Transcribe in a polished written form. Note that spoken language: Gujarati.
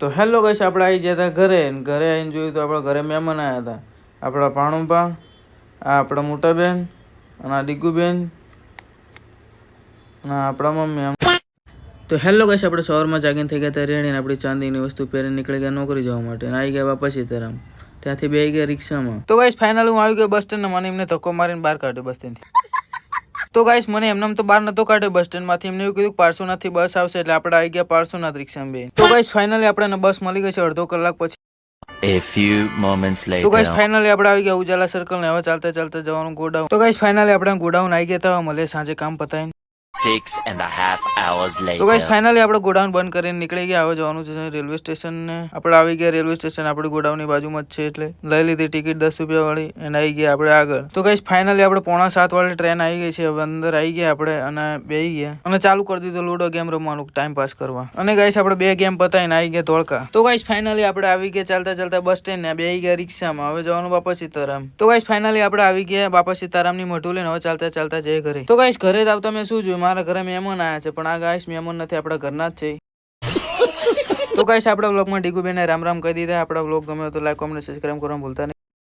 તો હેલો ગાઈસ, આપણે આવી ગયા હતા ઘરે આવીને જોયું તો આપણા ઘરે મહેમાન આવ્યા હતા. આપણા ભાણુભા, આ આપણા મોટા બેન અને આ દીકુબેન અને આપણા મમ્મી. તો હેલો ગાઈસ, આપણે સવારમાં જાગીને થઈ ગયા હતા રેડીને આપણી ચાંદીની વસ્તુ પહેરીને નીકળી ગયા નોકરી જવા માટે અને આવી ગયા બાપા સીતારામ. ત્યાંથી બેસી ગયા રિક્ષામાં. તો ગાઈસ ફાઇનલી હું આવી ગયો બસ સ્ટેન્ડ. મને એમને ધક્કો મારીને બહાર કાઢ્યો બસ સ્ટેન્ડથી. તો ગાઈસ મને એમને તો બહાર નતો કાઢ્યો બસ સ્ટેન્ડમાંથી. એમને એવું કીધું પાર્શ્વનાથથી બસ આવશે એટલે આપણે આવી ગયા પાર્શ્વનાથ રિક્ષામાં બે. તો ગાઈસ ફાઇનલી આપણને બસ મળી ગઈ છે અડધો કલાક પછી. A few moments later. તો ગાઈસ ફાઇનલી આપણે આવી ગયા ઉજાલા સર્કલ ને હવે ચાલતા ચાલતા જવાનું ગોડાઉન. તો ગાઈસ ફાઇનલી આપણે ગોડાઉન આવી ગયા હતા. મળે સાંજે કામ પતાવીને 6.5 hours later. તો ગાઈસ ફાઇનલી આપણે ગોડાઉન બંધ કરીને નીકળી ગયા. હવે જવાનું છે રેલવે સ્ટેશન ને. આપણે આવી ગયા રેલવે સ્ટેશન. આપણી ગોડાઉનની બાજુમાં જ છે એટલે લઈ લીધી ટિકિટ 10 રૂપિયા વાળી અને આવી ગયા આપણે આગળ. તો ગાઈસ ફાઇનલી આપણે 6:45 વાળી ટ્રેન આવી ગઈ છે. હવે અંદર આવી ગયા આપણે અને બેસી ગયા અને ચાલુ કરી દીધું લૂડો ગેમ રમવાનું ટાઈમ પાસ કરવા. અને ગાઈસ આપણે 2 ગેમ પતાવીને આવી ગયા ધોળકા. તો ગાઈસ ફાઇનલી આપણે આવી ગયા ચાલતા ચાલતા બસ સ્ટેન્ડ ને બેસી ગયા રિક્ષામાં. હવે જવાનું બાપા સીતારામ. તો ગાઈસ ફાઇનલી આપણે આવી ગયા બાપા સીતારામની મોઢું લઈને હવે ચાલતા ચાલતા જઈએ ઘરે. તો ગાઈસ ઘરે જ આવતા મેં શું જોયું, મારા ઘરે મહેમાન આવ્યા છે પણ આ ગાઈસ મહેમાન નથી, આપણા ઘરના જ છે. તો ગાઈસ આપણા વ્લોગમાં ડીકુબેને રામ રામ કહી દીધા. આપણા વ્લોગ ગમે તો લાઈક કોમેન્ટ સબસ્ક્રાઇબ કરવાનું ભૂલતા નહીં.